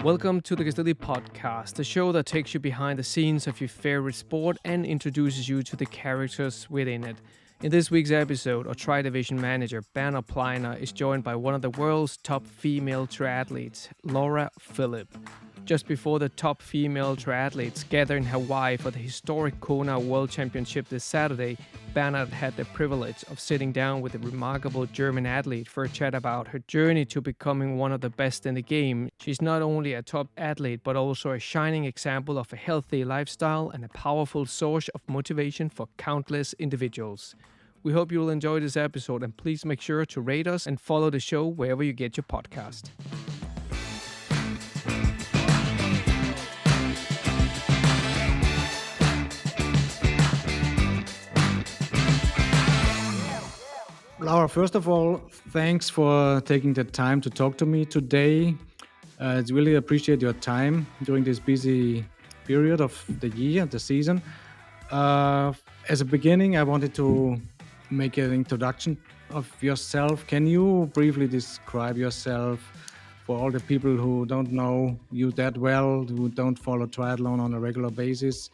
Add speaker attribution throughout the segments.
Speaker 1: Welcome to the Castelli podcast, the show that takes you behind the scenes of your favorite sport and introduces you to the characters within it. In this week's episode, our Tri-Division manager, Bernard Pleiner, is joined by one of the world's top female triathletes, Laura Philipp. Just before the top female triathletes gather in Hawaii for the historic Kona World Championship this Saturday, Bernard had the privilege of sitting down with a remarkable German athlete for a chat about her journey to becoming one of the best in the game. She's not only a top athlete, but also a shining example of a healthy lifestyle and a powerful source of motivation for countless individuals. We hope you will enjoy this episode, and please make sure to rate us and follow the show wherever you get your podcast.
Speaker 2: Laura, first of all, thanks for taking the time to talk to me today. I really appreciate your time during this busy period of the year, the season. As a beginning, I wanted to make an introduction of yourself. Can you briefly describe yourself for all the people who don't know you that well, who don't follow triathlon on a regular basis?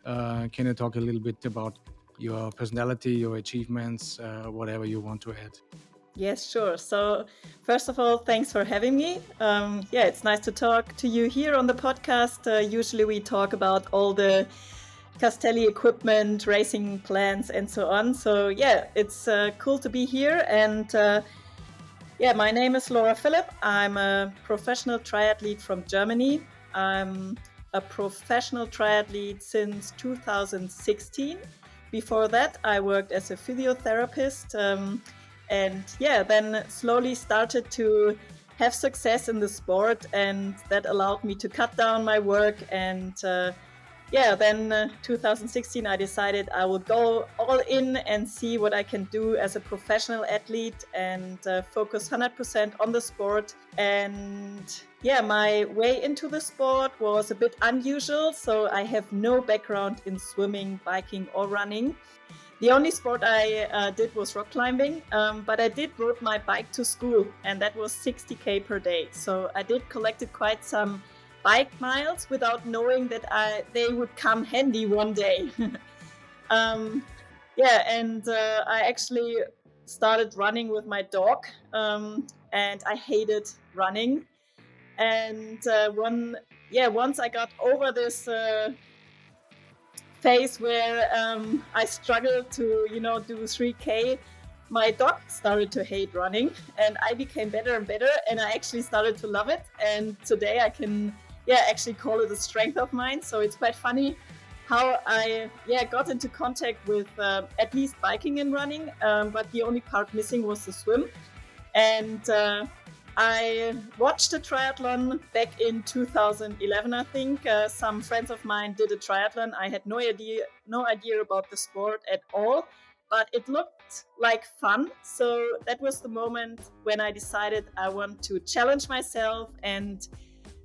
Speaker 2: Can you talk a little bit about your personality, your achievements, whatever you want to add?
Speaker 3: Yes, sure. So first of all, thanks for having me. It's nice to talk to you here on the podcast. Usually we talk about all the Castelli equipment, racing plans, and so on. So it's cool to be here. And my name is Laura Philipp. I'm a professional triathlete from Germany. I'm a professional triathlete since 2016. Before that, I worked as a physiotherapist then slowly started to have success in the sport, and that allowed me to cut down my work. And 2016, I decided I will go all in and see what I can do as a professional athlete and focus 100% on the sport. And my way into the sport was a bit unusual. So I have no background in swimming, biking, or running. The only sport I did was rock climbing, but I did ride my bike to school, and that was 60K per day. So I did collected quite some bike miles without knowing that they would come handy one day. I actually started running with my dog, and I hated running. And once I got over this phase where I struggled to, do 3K, my dog started to hate running, and I became better and better, and I actually started to love it. And today I can, actually call it a strength of mine. So it's quite funny how I, got into contact with at least biking and running, but the only part missing was the swim. And I watched a triathlon back in 2011, I think. Some friends of mine did a triathlon. I had no idea about the sport at all, but it looked like fun. So that was the moment when I decided I want to challenge myself and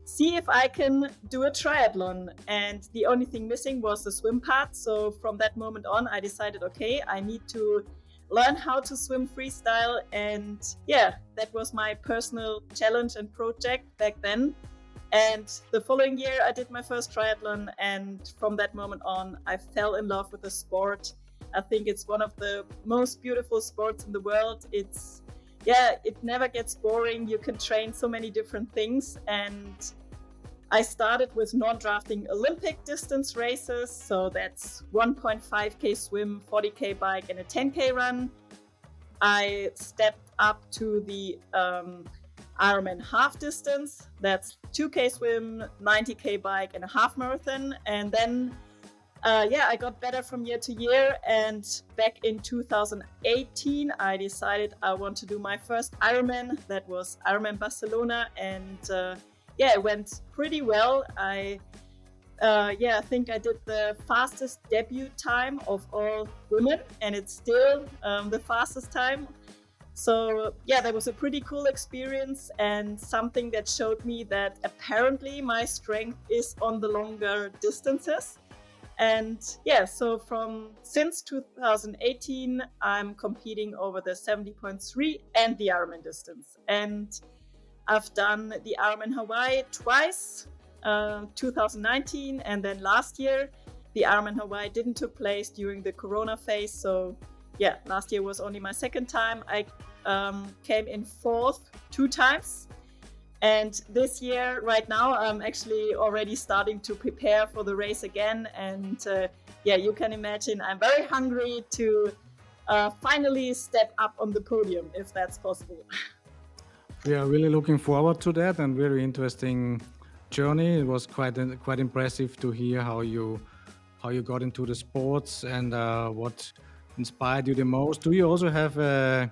Speaker 3: see if I can do a triathlon. And the only thing missing was the swim part. So from that moment on, I decided, okay, I need to learn how to swim freestyle. And that was my personal challenge and project back then. And the following year, I did my first triathlon. And from that moment on, I fell in love with the sport. I think it's one of the most beautiful sports in the world. It never gets boring. You can train so many different things. And I started with non-drafting Olympic distance races. So that's 1.5K swim, 40K bike, and a 10K run. I stepped up to the Ironman half distance. That's 2K swim, 90K bike, and a half marathon. And then I got better from year to year. And back in 2018, I decided I want to do my first Ironman. That was Ironman Barcelona. And it went pretty well. I think I did the fastest debut time of all women, and it's still the fastest time. So that was a pretty cool experience, and something that showed me that apparently my strength is on the longer distances. And so since 2018, I'm competing over the 70.3 and the Ironman distance. And I've done the Ironman Hawaii twice, 2019 and then last year. The Ironman Hawaii didn't took place during the Corona phase, so yeah, last year was only my second time. I came in fourth 2 times, and this year, right now, I'm actually already starting to prepare for the race again. And yeah, you can imagine I'm very hungry to finally step up on the podium, if that's possible.
Speaker 2: We are really looking forward to that, and very interesting journey. It was quite impressive to hear how you got into the sports and what inspired you the most. Do you also have a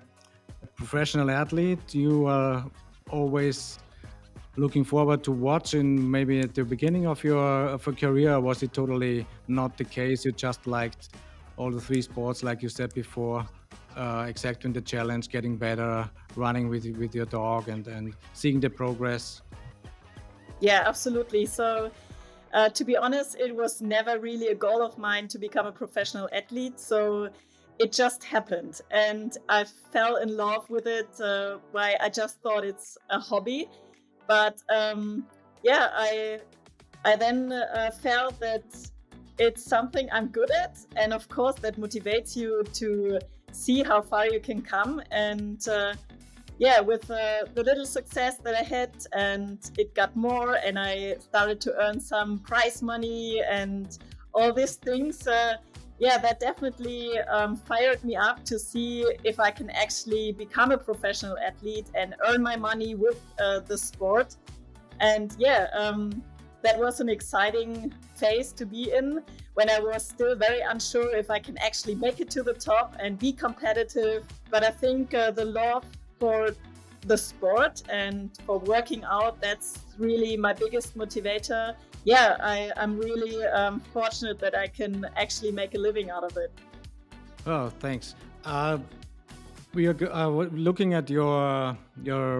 Speaker 2: professional athlete you are always looking forward to watching, maybe at the beginning of your career? Or was it totally not the case? You just liked all the 3 sports, like you said before, accepting the challenge, getting better, running with your dog, and seeing the progress?
Speaker 3: Yeah, absolutely. So to be honest, it was never really a goal of mine to become a professional athlete. So it just happened, and I fell in love with it. Why I just thought it's a hobby, but yeah, I then felt that it's something I'm good at, and of course that motivates you to see how far you can come. And yeah, with the little success that I had, and it got more, and I started to earn some prize money and all these things. Yeah, that definitely fired me up to see if I can actually become a professional athlete and earn my money with the sport. And yeah, that was an exciting phase to be in, when I was still very unsure if I can actually make it to the top and be competitive. But I think the love for the sport and for working out, that's really my biggest motivator. Yeah, I'm really fortunate that I can actually make a living out of it.
Speaker 2: Oh, thanks. We are looking at your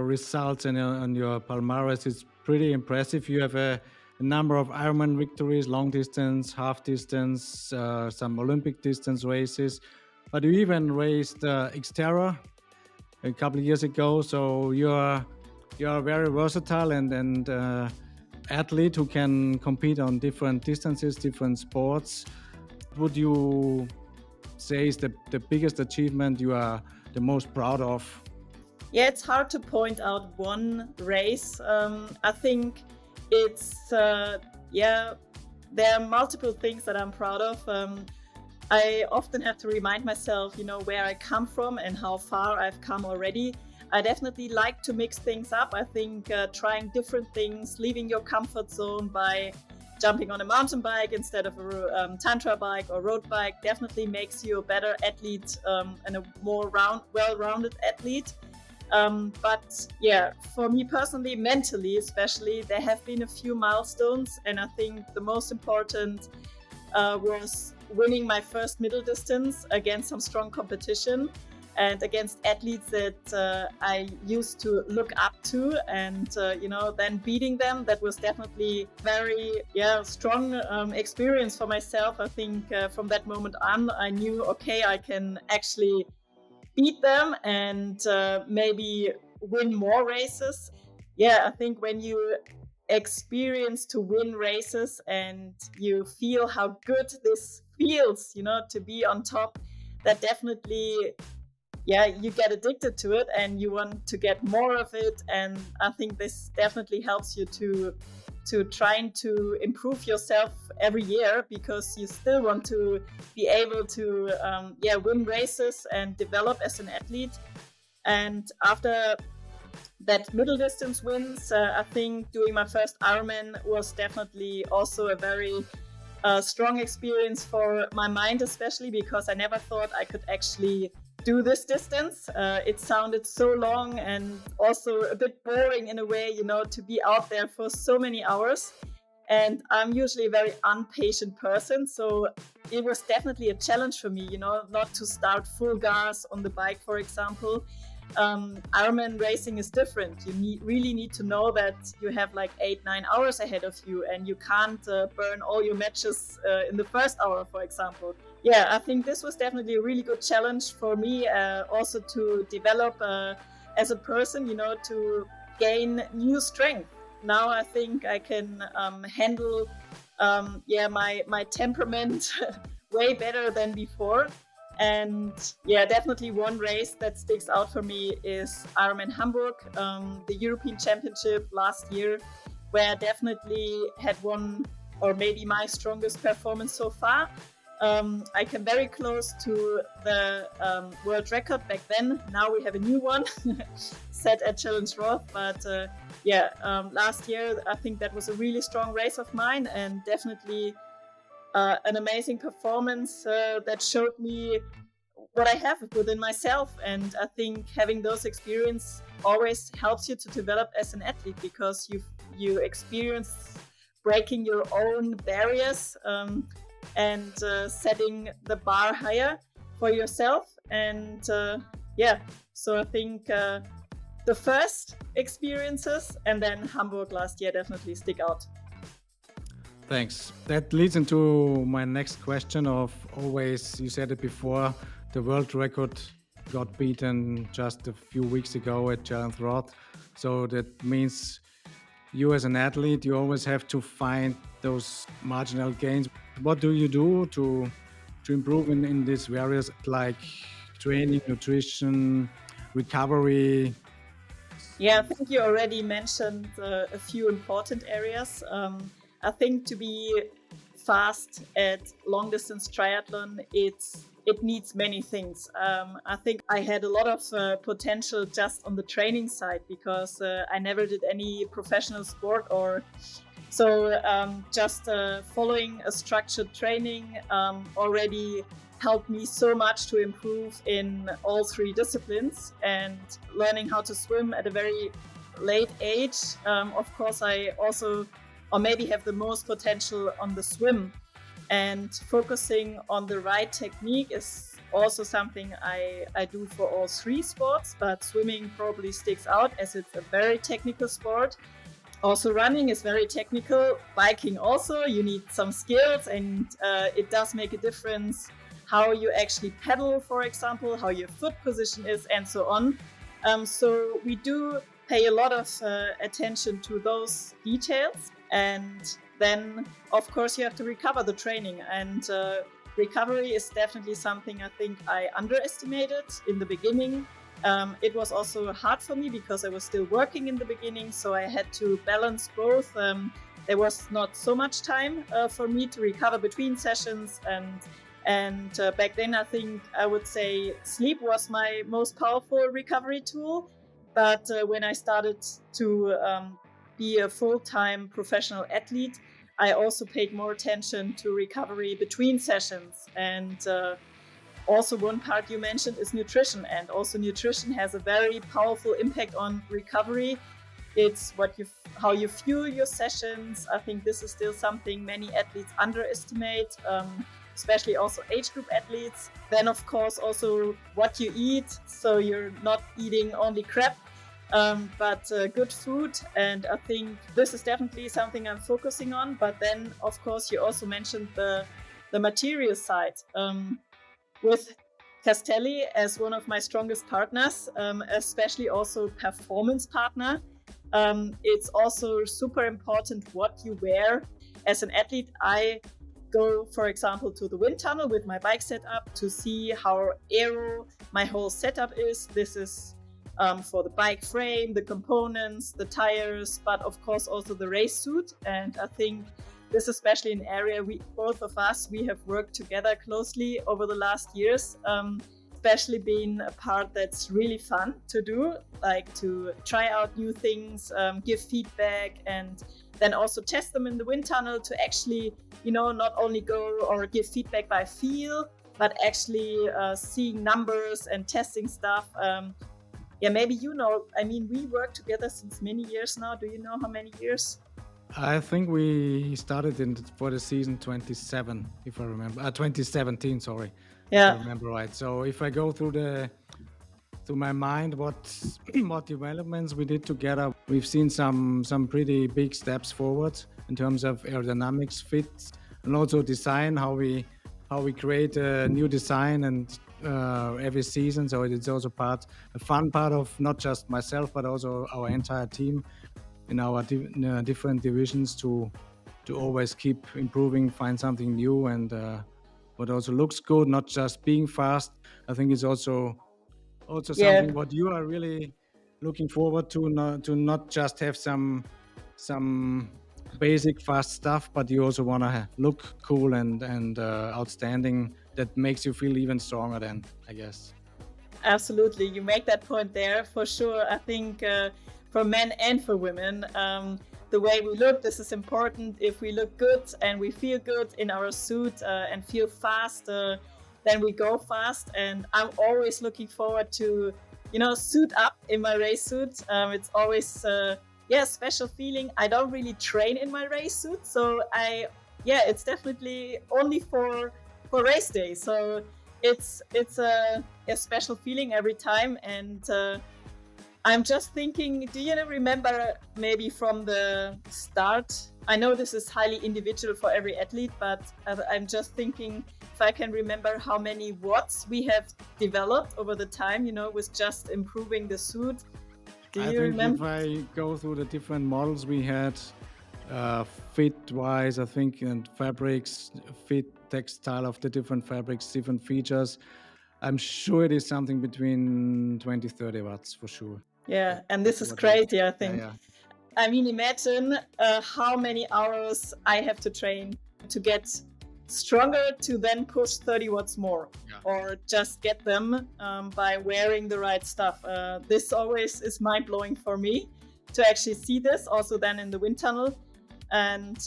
Speaker 2: results and your palmarès. It's pretty impressive. You have a number of Ironman victories, long distance, half distance, some Olympic distance races. But you even raced Xterra a couple of years ago. So you're very versatile and athlete who can compete on different distances, different sports. Would you say is the biggest achievement you are the most proud of?
Speaker 3: Yeah, it's hard to point out one race. I think it's yeah, there are multiple things that I'm proud of. I often have to remind myself, where I come from and how far I've come already. I definitely like to mix things up. I think trying different things, leaving your comfort zone by jumping on a mountain bike instead of a tantra bike or road bike definitely makes you a better athlete and a more well-rounded athlete. But yeah, for me personally, mentally especially, there have been a few milestones, and I think the most important was winning my first middle distance against some strong competition and against athletes that I used to look up to, and then beating them. That was definitely very strong experience for myself. I think from that moment on, I knew, okay, I can actually beat them and maybe win more races. Yeah, I think when you experience to win races and you feel how good this feels, to be on top, that definitely, you get addicted to it and you want to get more of it. And I think this definitely helps you to trying to improve yourself every year, because you still want to be able to win races and develop as an athlete. And after that middle distance wins, I think doing my first Ironman was definitely also a very strong experience for my mind, especially because I never thought I could actually do this distance. It sounded so long and also a bit boring in a way, to be out there for so many hours. And I'm usually a very impatient person, so it was definitely a challenge for me, not to start full gas on the bike, for example. Ironman racing is different. You really need to know that you have like 8-9 hours ahead of you, and you can't burn all your matches in the first hour, for example. Yeah, I think this was definitely a really good challenge for me, also to develop as a person, to gain new strength. Now I think I can handle my temperament way better than before. And definitely one race that sticks out for me is Ironman Hamburg, the European Championship last year, where I definitely had one or maybe my strongest performance so far. I came very close to the world record back then. Now we have a new one set at Challenge Roth. But last year I think that was a really strong race of mine, and definitely an amazing performance that showed me what I have within myself. And I think having those experiences always helps you to develop as an athlete, because you experience breaking your own barriers and setting the bar higher for yourself. And so I think the first experiences and then Hamburg last year definitely stick out.
Speaker 2: Thanks. That leads into my next question of always, you said it before, the world record got beaten just a few weeks ago at Challenge Roth. So that means you as an athlete, you always have to find those marginal gains. What do you do to improve in these areas like training, nutrition, recovery?
Speaker 3: Yeah, I think you already mentioned a few important areas. I think to be fast at long distance triathlon, it needs many things. I think I had a lot of potential just on the training side, because I never did any professional sport, or so just following a structured training already helped me so much to improve in all three disciplines. And learning how to swim at a very late age, of course, I also or maybe have the most potential on the swim. And focusing on the right technique is also something I do for all three sports, but swimming probably sticks out as it's a very technical sport. Also running is very technical, biking also, you need some skills, and it does make a difference how you actually pedal, for example, how your foot position is, and so on. So we do pay a lot of attention to those details. And then, of course, you have to recover the training. And recovery is definitely something I think I underestimated in the beginning. It was also hard for me because I was still working in the beginning, so I had to balance both. There was not so much time for me to recover between sessions, and back then I think I would say sleep was my most powerful recovery tool. But when I started to be a full-time professional athlete, I also paid more attention to recovery between sessions. And also one part you mentioned is nutrition, and also nutrition has a very powerful impact on recovery. It's how you fuel your sessions. I think this is still something many athletes underestimate, especially also age group athletes. Then of course also what you eat, so you're not eating only crap, but good food. And I think this is definitely something I'm focusing on. But then of course you also mentioned the material side. With Castelli as one of my strongest partners, especially also performance partner, it's also super important what you wear. As an athlete, I go, for example, to the wind tunnel with my bike setup to see how aero my whole setup is. This is for the bike frame, the components, the tires, but of course also the race suit. And I think this is especially an area both of us have worked together closely over the last years, especially being a part that's really fun to do, like to try out new things, give feedback, and then also test them in the wind tunnel to actually, not only go or give feedback by feel, but actually seeing numbers and testing stuff. Maybe we work together since many years now. Do you know how many years?
Speaker 2: I think we started for the season 27, if I remember. 2017, sorry.
Speaker 3: Yeah.
Speaker 2: If I remember right. So if I go through my mind what developments we did together, we've seen some pretty big steps forward in terms of aerodynamics, fit, and also design, how we create a new design and every season. So it's also a fun part of not just myself, but also our entire team in our different divisions to always keep improving, find something new, and what also looks good, not just being fast. I think it's also
Speaker 3: Yeah,
Speaker 2: something what you are really looking forward to, not just have some basic fast stuff, but you also want to look cool and outstanding. That makes you feel even stronger then, I guess.
Speaker 3: absolutely. You make that point there for sure. I think for men and for women, the way we look, this is important. If we look good and we feel good in our suit and feel fast, then we go fast. And I'm always looking forward to, suit up in my race suit. It's always, a special feeling. I don't really train in my race suit, so it's definitely only for race day. So it's a special feeling every time. And I'm just thinking, do you remember maybe from the start? I know this is highly individual for every athlete, but I'm just thinking if I can remember how many watts we have developed over the time, with just improving the suit. Do you remember?
Speaker 2: If I go through the different models we had, fit-wise, I think, and fabrics, fit, textile of the different fabrics, different features, I'm sure it is something between 20, 30 watts for sure.
Speaker 3: Yeah, and this is
Speaker 2: What
Speaker 3: crazy, I think.
Speaker 2: Yeah.
Speaker 3: I mean, imagine how many hours I have to train to get stronger to then push 30 watts more, or just get them by wearing the right stuff. This always is mind-blowing for me to actually see this also then in the wind tunnel. And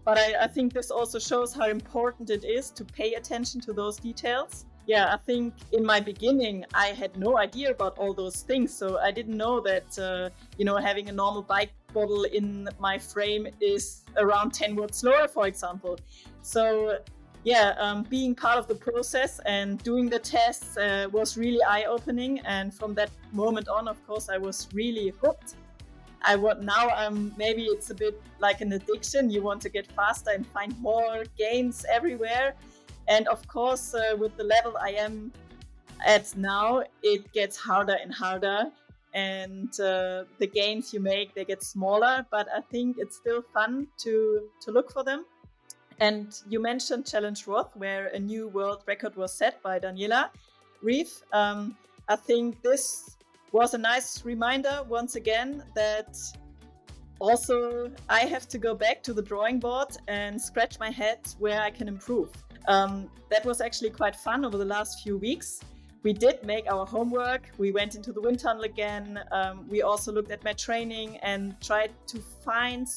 Speaker 3: but I think this also shows how important it is to pay attention to those details. Yeah, I think in my beginning, I had no idea about all those things. So I didn't know that, having a normal bike bottle in my frame is around 10 watts slower, for example. So being part of the process and doing the tests was really eye-opening. And from that moment on, of course, I was really hooked. Maybe it's a bit like an addiction. You want to get faster and find more gains everywhere. And of course, with the level I am at now, it gets harder and harder. And the gains you make, they get smaller. But I think it's still fun to look for them. And you mentioned Challenge Roth, where a new world record was set by Daniela Reef. I think this was a nice reminder once again that also I have to go back to the drawing board and scratch my head where I can improve. That was actually quite fun over the last few weeks. We did make our homework. We went into the wind tunnel again. We also looked at my training and tried to find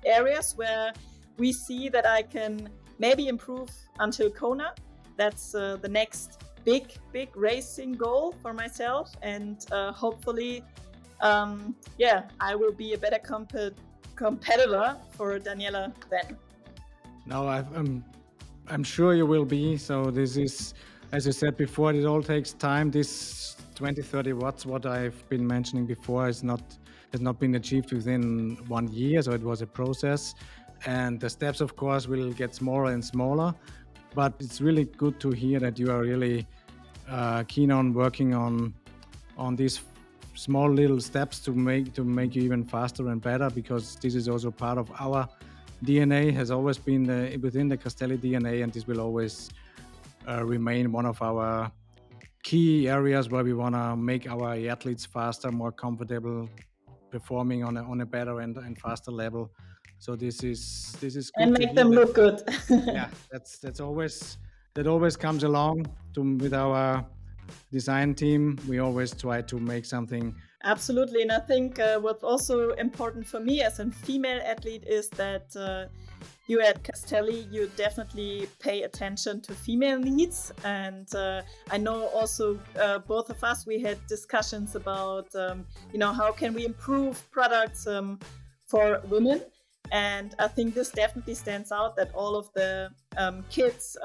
Speaker 3: areas where we see that I can maybe improve until Kona. That's the next big racing goal for myself. And hopefully, I will be a better competitor for Daniela then.
Speaker 2: No, I'm sure you will be. So this is, as you said before, it all takes time. This 20, 30 watts, what I've been mentioning before, has not been achieved within 1 year. So it was a process. And the steps, of course, will get smaller and smaller. But it's really good to hear that you are really keen on working on these small little steps to make you even faster and better, because this is also part of our DNA, has always been within the Castelli DNA, and this will always remain one of our key areas where we want to make our athletes faster, more comfortable, performing on a better and faster level. So this is good
Speaker 3: and make them look good.
Speaker 2: Yeah, that always comes along with our design team. We always try to make something.
Speaker 3: Absolutely. And I think what's also important for me as a female athlete is that you at Castelli, you definitely pay attention to female needs. And I know also both of us, we had discussions about, how can we improve products for women. And I think this definitely stands out, that all of the kits,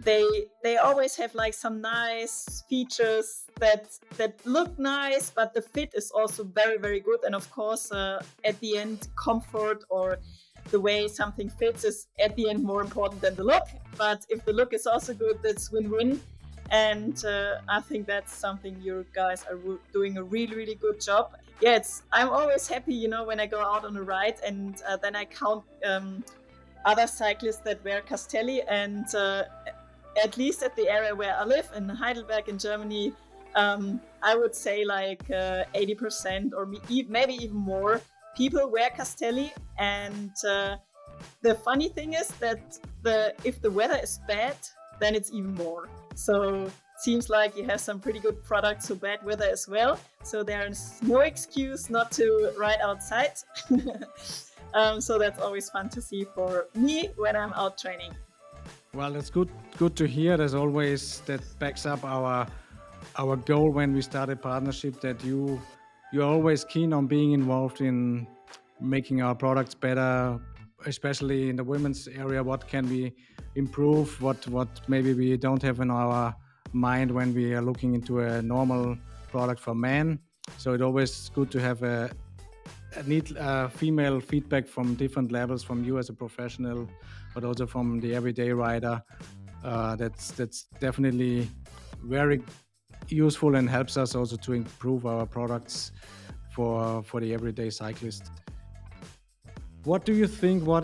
Speaker 3: they always have like some nice features that look nice, but the fit is also very, very good. And of course, at the end, comfort or the way something fits is at the end more important than the look. But if the look is also good, that's win-win. And I think that's something you guys are doing a really, really good job. Yeah, I'm always happy, when I go out on a ride and then I count other cyclists that wear Castelli, and at least at the area where I live in Heidelberg in Germany, I would say like 80% or maybe even more people wear Castelli. And the funny thing is that if the weather is bad, then it's even more. So seems like you have some pretty good products for bad weather as well. So there's no excuse not to ride outside. So that's always fun to see for me when I'm out training.
Speaker 2: Well, that's good to hear. As always, that backs up our goal when we start a partnership, that you're always keen on being involved in making our products better, especially in the women's area. What can we improve? What maybe we don't have in our mind when we are looking into a normal product for men. So it's always good to have a neat female feedback from different levels, from you as a professional, but also from the everyday rider. That's definitely very useful and helps us also to improve our products for the everyday cyclist. What do you think? What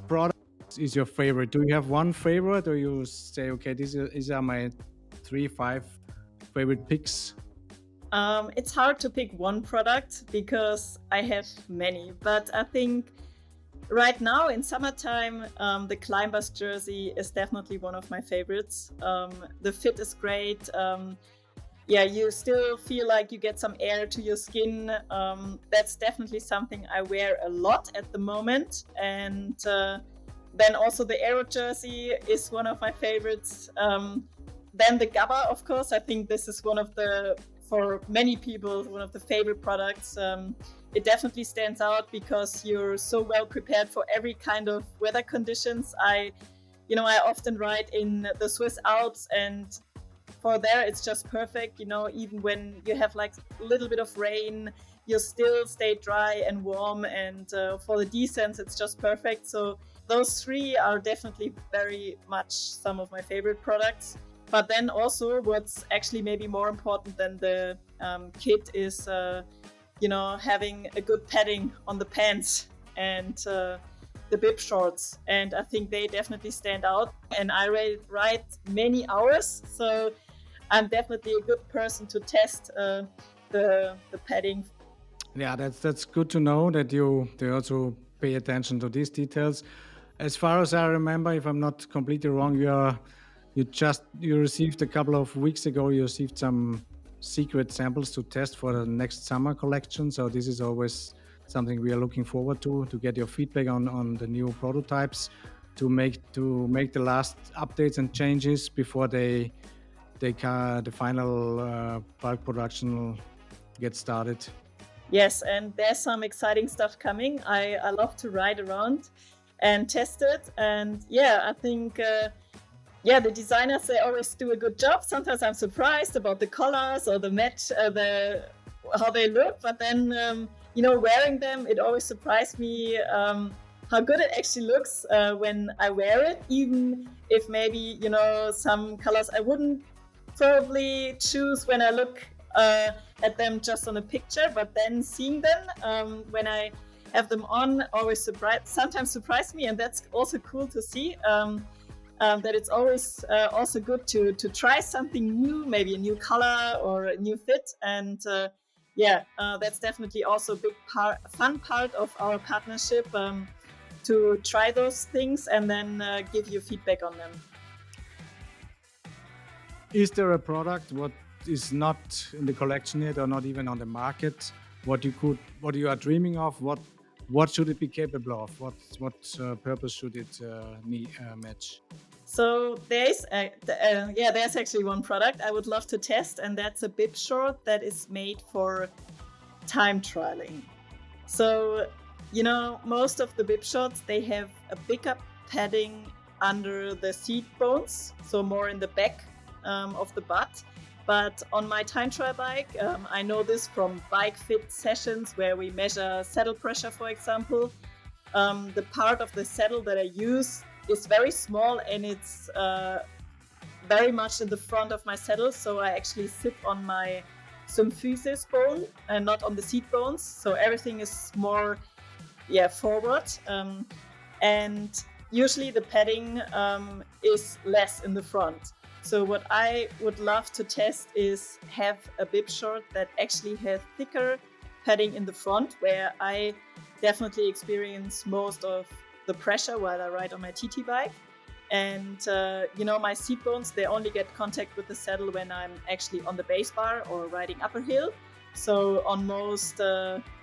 Speaker 2: product is your favorite? Do you have one favorite, or you say, okay, these are my 3-5 favorite picks?
Speaker 3: It's hard to pick one product because I have many, but I think right now in summertime, the Climbers jersey is definitely one of my favorites. The fit is great. You still feel like you get some air to your skin. That's definitely something I wear a lot at the moment. And then also the Aero jersey is one of my favorites. Then the Gabba, of course. I think this is for many people, one of the favorite products. It definitely stands out because you're so well prepared for every kind of weather conditions. I often ride in the Swiss Alps, and for there it's just perfect. Even when you have like a little bit of rain, you still stay dry and warm, and for the descents it's just perfect. So those three are definitely very much some of my favorite products. But then also what's actually maybe more important than the kit is having a good padding on the pants and the bib shorts. And I think they definitely stand out. And I ride many hours, so I'm definitely a good person to test the padding.
Speaker 2: Yeah, that's good to know that they also pay attention to these details. As far as I remember, if I'm not completely wrong, you received a couple of weeks ago, you received some secret samples to test for the next summer collection. So this is always something we are looking forward to get your feedback on the new prototypes, to make the last updates and changes before the final bulk production gets started.
Speaker 3: Yes, and there's some exciting stuff coming. I love to ride around and test it. And I think the designers, they always do a good job. Sometimes I'm surprised about the colors or the match, how they look. But then, wearing them, it always surprised me how good it actually looks when I wear it. Even if maybe, some colors I wouldn't probably choose when I look at them just on a picture. But then seeing them when I have them on, sometimes surprise me. And that's also cool to see. That it's always also good to try something new, maybe a new color or a new fit. And that's definitely also a big fun part of our partnership, to try those things and then give you feedback on them.
Speaker 2: Is there a product what is not in the collection yet or not even on the market, what you are dreaming of? What should it be capable of? What purpose should it match?
Speaker 3: So there's actually one product I would love to test, and that's a bib short that is made for time trialing. So, most of the bib shorts, they have a bigger padding under the seat bones, so more in the back of the butt. But on my time trial bike, I know this from bike fit sessions where we measure saddle pressure, for example. The part of the saddle that I use is very small, and it's very much in the front of my saddle. So I actually sit on my symphysis bone and not on the seat bones. So everything is more forward. And usually the padding is less in the front. So what I would love to test is have a bib short that actually has thicker padding in the front, where I definitely experience most of the pressure while I ride on my TT bike. And, my seat bones, they only get contact with the saddle when I'm actually on the base bar or riding upper hill. So on most,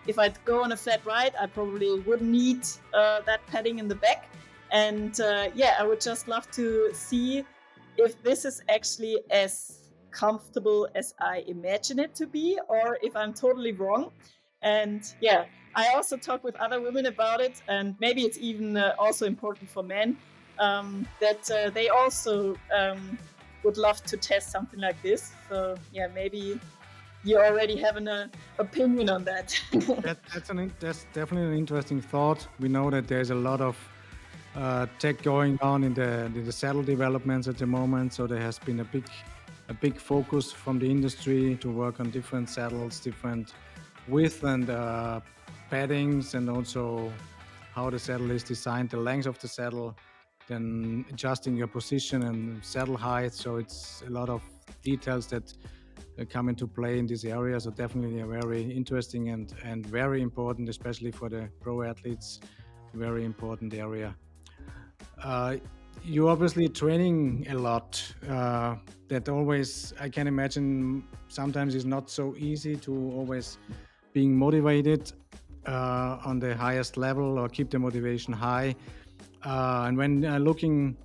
Speaker 3: if I'd go on a flat ride, I probably wouldn't need that padding in the back. And I would just love to see if this is actually as comfortable as I imagine it to be, or if I'm totally wrong. And I also talk with other women about it, and maybe it's even also important for men, that they also would love to test something like this. So maybe you already have an opinion on that.
Speaker 2: That's definitely an interesting thought. We know that there's a lot of tech going on in the saddle developments at the moment. So there has been a big focus from the industry to work on different saddles, different width and paddings, and also how the saddle is designed, the length of the saddle, then adjusting your position and saddle height. So it's a lot of details that come into play in this area. So definitely a very interesting and very important, especially for the pro athletes, very important area. You're obviously training a lot. That always, I can imagine, sometimes is not so easy to always being motivated on the highest level or keep the motivation high. And when looking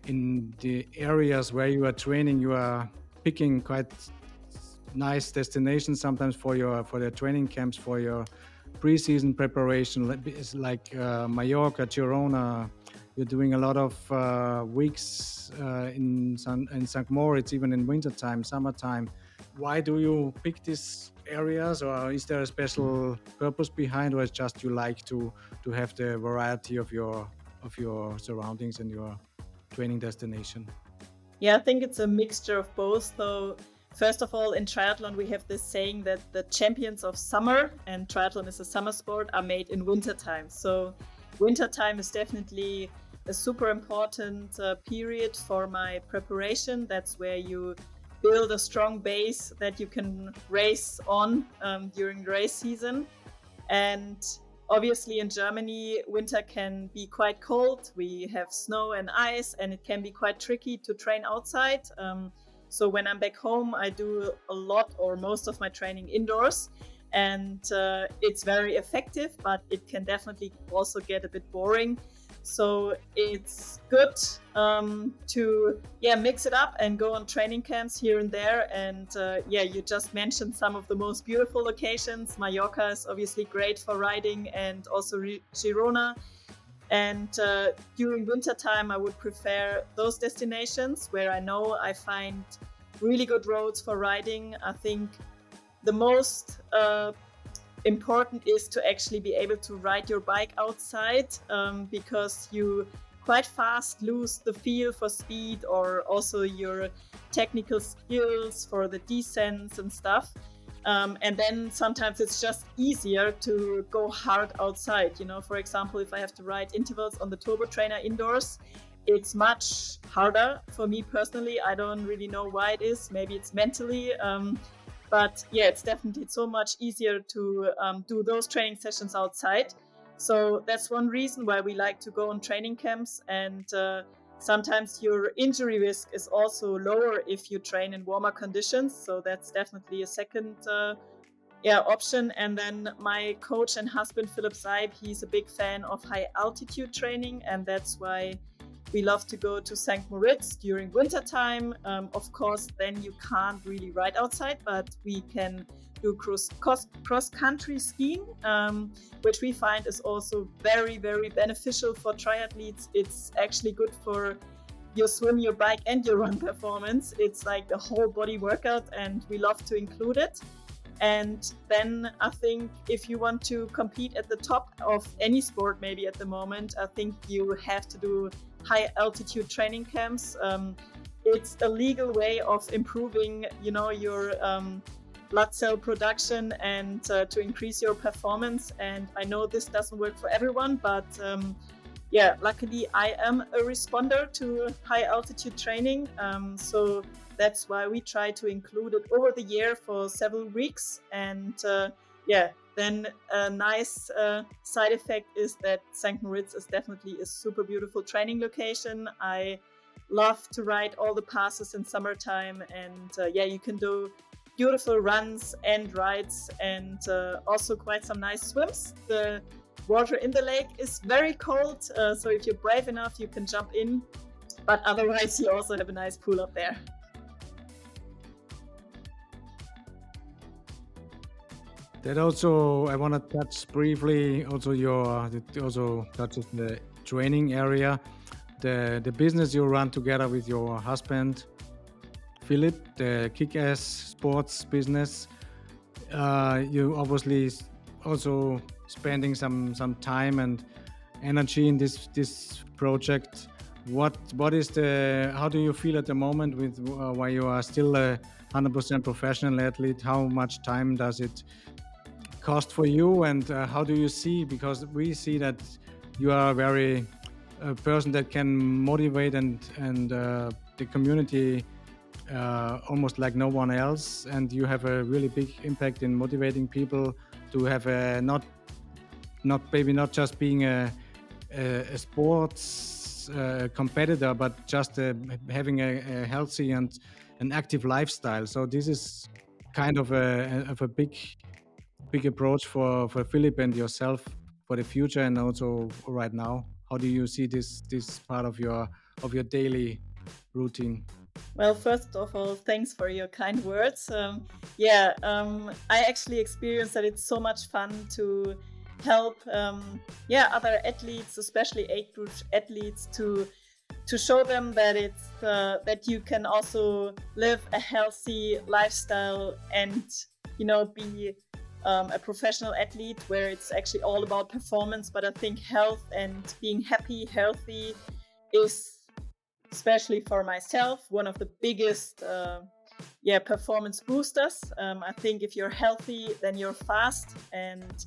Speaker 2: in the areas where you are training, you are picking quite nice destinations sometimes for the training camps, for your pre-season preparation, like Mallorca, Girona. You're doing a lot of weeks in St. Moritz, even in wintertime, summertime. Why do you pick these areas, or is there a special purpose behind, or it's just you like to have the variety of your surroundings and your training destination?
Speaker 3: Yeah, I think it's a mixture of both. So first of all, in triathlon, we have this saying that the champions of summer, and triathlon is a summer sport, are made in wintertime. So wintertime is definitely a super important period for my preparation. That's where you build a strong base that you can race on during the race season. And obviously in Germany, winter can be quite cold. We have snow and ice, and it can be quite tricky to train outside. So when I'm back home, I do a lot or most of my training indoors. And it's very effective, but it can definitely also get a bit boring. So it's good to mix it up and go on training camps here and there. And you just mentioned some of the most beautiful locations. Mallorca is obviously great for riding, and also Girona. And during wintertime, I would prefer those destinations where I know I find really good roads for riding. I think the most important is to actually be able to ride your bike outside, because you quite fast lose the feel for speed, or also your technical skills for the descents and stuff. And then sometimes it's just easier to go hard outside. For example, if I have to ride intervals on the turbo trainer indoors, it's much harder for me personally. I don't really know why it is. Maybe it's mentally. But it's definitely so much easier to do those training sessions outside. So that's one reason why we like to go on training camps. And sometimes your injury risk is also lower if you train in warmer conditions. So that's definitely a second option. And then my coach and husband, Philipp, he's a big fan of high altitude training. And that's why we love to go to St. Moritz during wintertime. Of course, then you can't really ride outside, but we can do cross-country skiing, which we find is also very, very beneficial for triathletes. It's actually good for your swim, your bike, and your run performance. It's like the whole body workout, and we love to include it. And then I think if you want to compete at the top of any sport, maybe at the moment, I think you have to do high altitude training camps. it's a legal way of improving, your blood cell production and to increase your performance. And I know this doesn't work for everyone, but luckily I am a responder to high altitude training. So that's why we try to include it over the year for several weeks. And then a nice side effect is that St. Moritz is definitely a super beautiful training location. I love to ride all the passes in summertime, and you can do beautiful runs and rides, and also quite some nice swims. The water in the lake is very cold, so if you're brave enough, you can jump in, but otherwise you also have a nice pool up there.
Speaker 2: That also, I want to touch briefly. Also, it also touches the training area, the business you run together with your husband, Philipp, the KickAss Sports business. You obviously also spending some time and energy in this project. What is how do you feel at the moment with while you are still a 100% professional athlete? How much time does it cost for you, and how do you see, because we see that you are a person that can motivate and the community almost like no one else, and you have a really big impact in motivating people to have a not just being a sports competitor, but just having a healthy and an active lifestyle. So this is kind of a big approach for Philipp and yourself for the future, and also right now. How do you see this part of your daily routine?
Speaker 3: Well, first of all, thanks for your kind words. I actually experienced that it's so much fun to help other athletes, especially age group athletes, to show them that it's that you can also live a healthy lifestyle and be a professional athlete where it's actually all about performance. But I think health and being healthy is, especially for myself, one of the biggest performance boosters. I think if you're healthy, then you're fast, and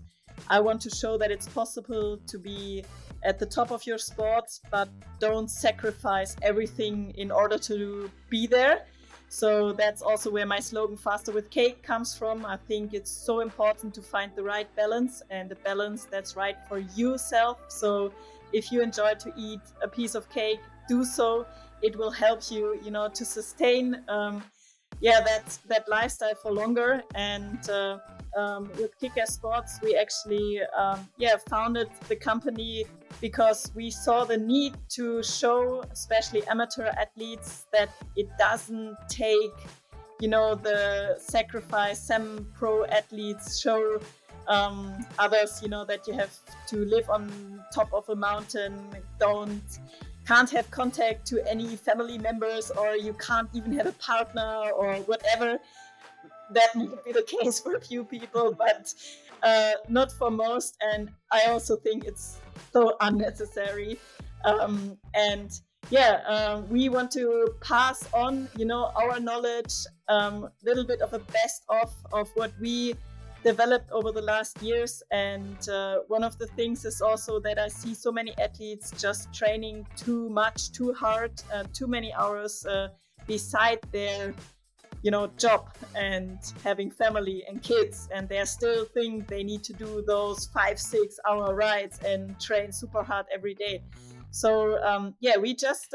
Speaker 3: I want to show that it's possible to be at the top of your sport, but don't sacrifice everything in order to be there. So that's also where my slogan "Faster with Cake" comes from. I think it's so important to find the right balance, and the balance that's right for yourself. So if you enjoy to eat a piece of cake, do so. It will help you, to sustain that lifestyle for longer. And with KickAss Sports, we actually founded the company because we saw the need to show, especially amateur athletes, that it doesn't take, the sacrifice some pro athletes show others, that you have to live on top of a mountain, can't have contact to any family members, or you can't even have a partner or whatever. That might be the case for a few people, but not for most. And I also think it's so unnecessary. We want to pass on, our knowledge, little bit of a best of what we developed over the last years. And one of the things is also that I see so many athletes just training too much, too hard, too many hours beside their job and having family and kids, and they still think they need to do those 5-6 hour rides and train super hard every day. So we just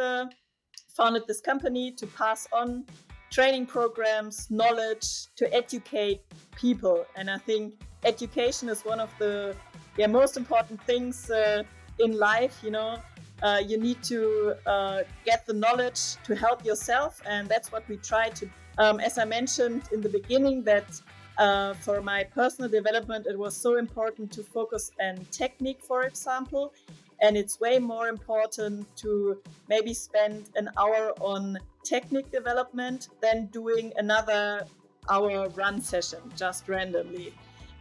Speaker 3: founded this company to pass on training programs, knowledge, to educate people. And I think education is one of the most important things in life. You need to get the knowledge to help yourself, and that's what we try to. As I mentioned in the beginning, that for my personal development, it was so important to focus on technique, for example. And it's way more important to maybe spend an hour on technique development than doing another hour run session just randomly.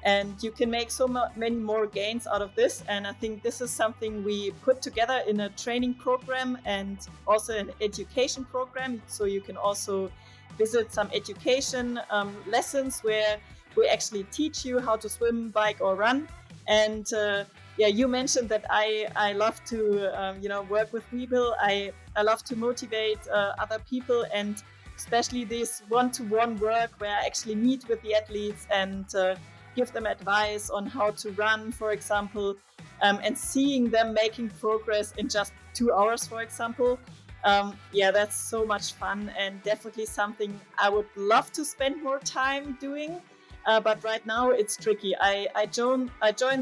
Speaker 3: And you can make many more gains out of this. And I think this is something we put together in a training program and also an education program. So you can also visit some education lessons where we actually teach you how to swim, bike, or run. And you mentioned that I love to work with people. I love to motivate other people, and especially this one-to-one work where I actually meet with the athletes and give them advice on how to run, for example, and seeing them making progress in just 2 hours, for example. That's so much fun and definitely something I would love to spend more time doing. But right now it's tricky. I join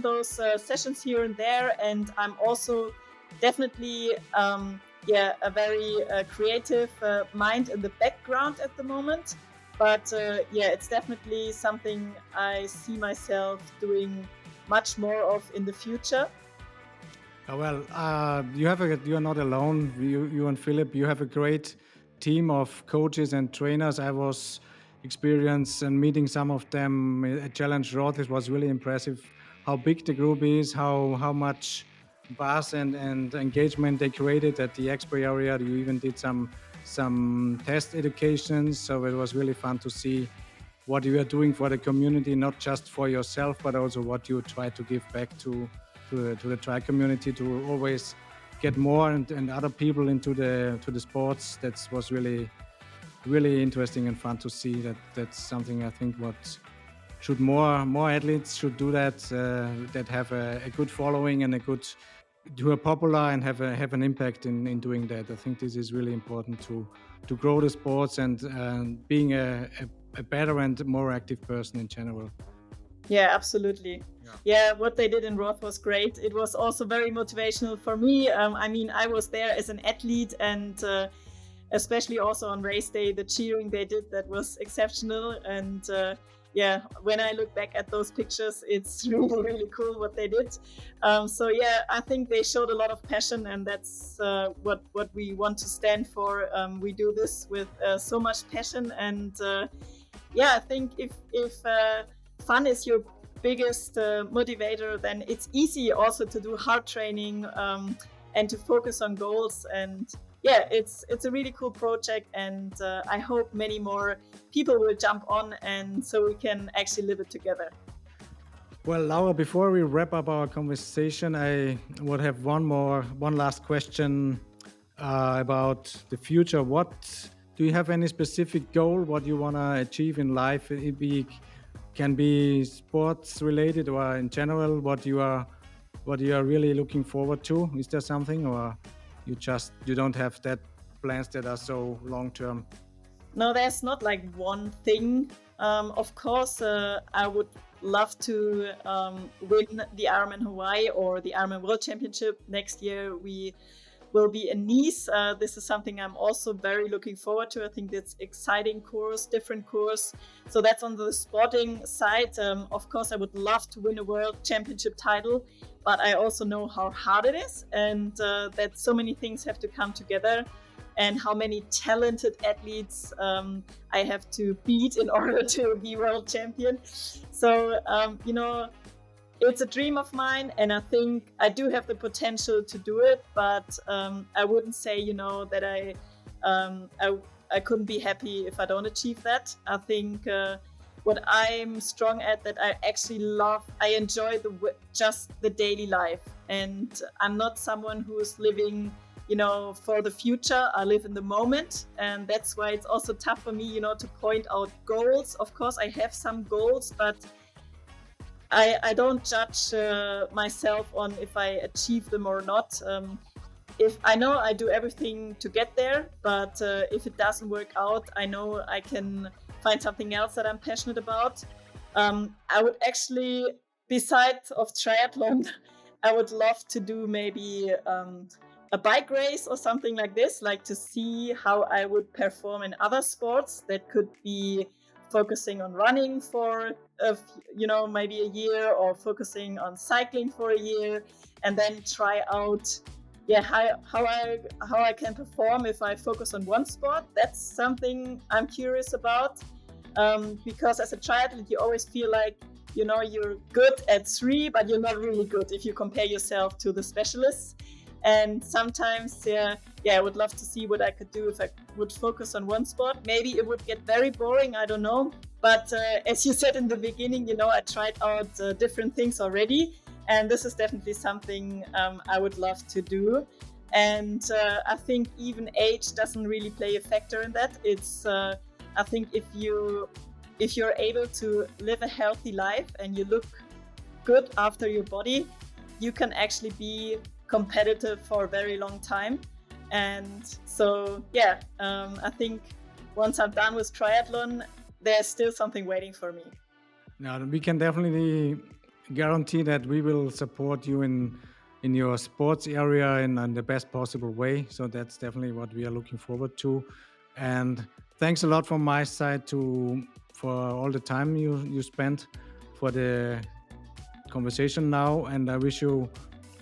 Speaker 3: those sessions here and there, and I'm also definitely a very creative mind in the background at the moment. But it's definitely something I see myself doing much more of in the future.
Speaker 2: You are not alone. You and Philipp, you have a great team of coaches and trainers. I was experienced and meeting some of them at Challenge Roth. It was really impressive how big the group is, how much buzz and engagement they created at the expo area. You even did some test educations, so it was really fun to see what you are doing for the community, not just for yourself, but also what you try to give back to the tri community, to always get more and other people into the sports. That was really interesting and fun to see. That's something I think what should more athletes should do, that have a good following and who are popular and have an impact in doing that. I think this is really important to grow the sports and being a better and more active person in general.
Speaker 3: Yeah, absolutely. Yeah, what they did in Roth was great. It was also very motivational for me. I was there as an athlete, and especially also on race day, the cheering they did, that was exceptional. And when I look back at those pictures, it's really, really cool what they did. I think they showed a lot of passion, and that's what we want to stand for. We do this with so much passion, and I think if fun is your biggest motivator, then it's easy also to do hard training and to focus on goals. And it's a really cool project, and I hope many more people will jump on, and so we can actually live it together.
Speaker 2: Well, Laura, before we wrap up our conversation, I would have one last question about the future. Do you have any specific goal, what you want to achieve in life? It can be sports related, or in general, what you are really looking forward to. Is there something, or you don't have that plans that are so long term?
Speaker 3: No, there's not like one thing. Of course, I would love to win the Ironman Hawaii or the Ironman World Championship next year. We will be in Nice. This is something I'm also very looking forward to. I think it's exciting course, different course. So that's on the sporting side. Of course, I would love to win a world championship title, but I also know how hard it is, and that so many things have to come together, and how many talented athletes I have to beat in order to be world champion. So, it's a dream of mine, and I think I do have the potential to do it, but I wouldn't say, that I couldn't be happy if I don't achieve that. I think what I'm strong at, that I actually I enjoy just the daily life, and I'm not someone who's living for the future. I live in the moment, and that's why it's also tough for me, to point out goals. Of course, I have some goals, but I don't judge myself on if I achieve them or not. If I know I do everything to get there, but if it doesn't work out, I know I can find something else that I'm passionate about. I would actually, besides of triathlon, I would love to do maybe a bike race or something like this, like to see how I would perform in other sports. That could be focusing on running for maybe a year, or focusing on cycling for a year, and then try out how I can perform if I focus on one sport. That's something I'm curious about, because as a triathlete you always feel like you're good at 3, but you're not really good if you compare yourself to the specialists. And sometimes, I would love to see what I could do if I would focus on one sport. Maybe it would get very boring, I don't know. But as you said in the beginning, I tried out different things already. And this is definitely something I would love to do. And I think even age doesn't really play a factor in that. It's, I think if you're able to live a healthy life and you look good after your body, you can actually be competitive for a very long time. And so, I think once I'm done with triathlon, there's still something waiting for me.
Speaker 2: Now, we can definitely guarantee that we will support you in your sports area in the best possible way. So that's definitely what we are looking forward to. And thanks a lot from my side for all the time you spent for the conversation now. And I wish you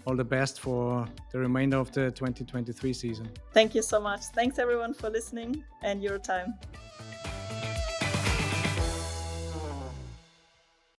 Speaker 2: all the best for the remainder of the 2023 season.
Speaker 3: Thank you so much. Thanks everyone for listening and your time.